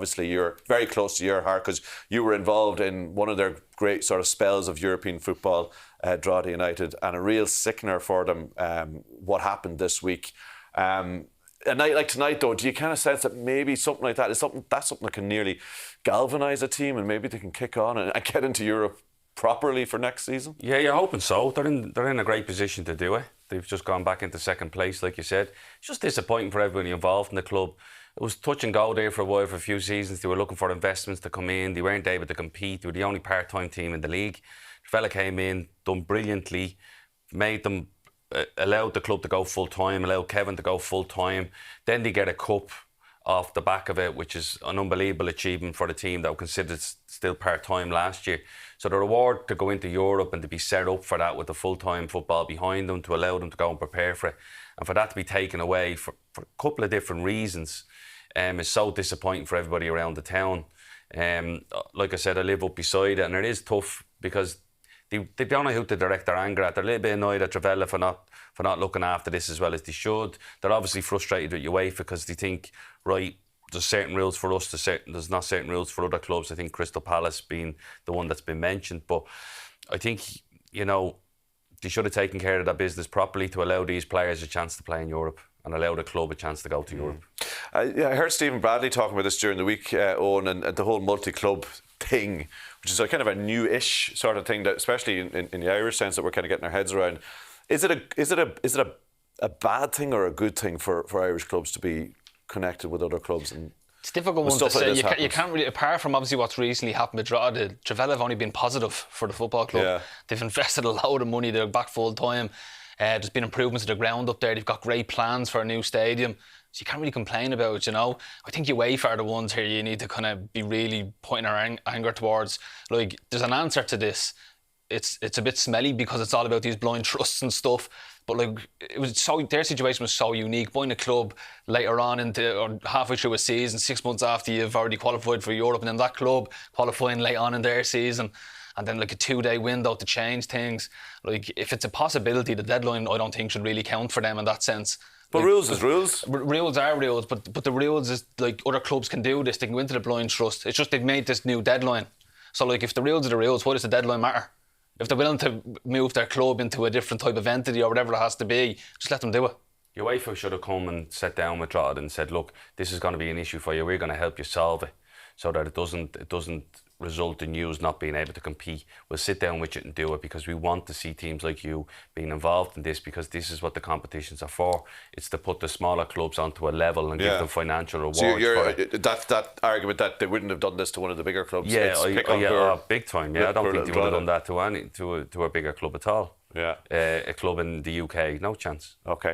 obviously you're very close to your heart because you were involved in one of their great sort of spells of European football, Drogheda United, and a real sickener for them, what happened this week. A night like tonight, though, do you kind of sense that maybe something like that is something that can nearly galvanise a team and maybe they can kick on and get into Europe properly for next season? Yeah, you're hoping so. They're in a great position to do it. They've just gone back into second place, like you said. It's just disappointing for everybody involved in the club. It was touch and go there for a while, for a few seasons. They were looking for investments to come in. They weren't able to compete. They were the only part-time team in the league. The fella came in, done brilliantly, made them, allowed the club to go full-time, allowed Kevin to go full-time. Then they get a cup off the back of it, which is an unbelievable achievement for the team that were considered still part-time last year. So the reward to go into Europe and to be set up for that with the full-time football behind them, to allow them to go and prepare for it, and for that to be taken away for a couple of different reasons, is so disappointing for everybody around the town. Like I said, I live up beside it, and it is tough because they don't know who to direct their anger at. They're a little bit annoyed at Drogheda for not looking after this as well as they should. They're obviously frustrated with UEFA because they think, right, there's certain rules for us, there's not certain rules for other clubs. I think Crystal Palace being the one that's been mentioned. But I think, they should have taken care of that business properly to allow these players a chance to play in Europe and allow the club a chance to go to Europe. I heard Stephen Bradley talking about this during the week, Owen, and the whole multi-club thing, which is a kind of a new-ish sort of thing, that especially in the Irish sense, that we're kind of getting our heads around. Is it a bad thing or a good thing for Irish clubs to be connected with other clubs? And it's a difficult one to say. You can't really, apart from obviously what's recently happened with Drogheda have only been positive for the football club. Yeah. They've invested a load of money. They're back full time. There's been improvements to the ground up there. They've got great plans for a new stadium. So you can't really complain about it, I think UEFA are the ones here you need to kind of be really pointing our anger towards. Like, there's an answer to this. It's a bit smelly because it's all about these blind trusts and stuff. But their situation was so unique. Buying a club later on or halfway through a season, 6 months after you've already qualified for Europe, and then that club qualifying late on in their season, and then a 2-day window to change things. If it's a possibility, the deadline I don't think should really count for them in that sense. But rules is rules. Rules are rules, but the rules is other clubs can do this. They can go into the blind trust. It's just they've made this new deadline. So if the rules are the rules, why does the deadline matter? If they're willing to move their club into a different type of entity or whatever it has to be, just let them do it. UEFA should have come and sat down with Drogheda and said, look, this is going to be an issue for you. We're going to help you solve it so that it doesn't result in you not being able to compete. We'll sit down with you and do it because we want to see teams like you being involved in this, because this is what the competitions are for. It's to put the smaller clubs onto a level and give them financial rewards for it. That argument that they wouldn't have done this to one of the bigger clubs. Yeah, big time. Yeah, I don't think they would have done that to a bigger club at all. Yeah, a club in the UK, no chance. Okay.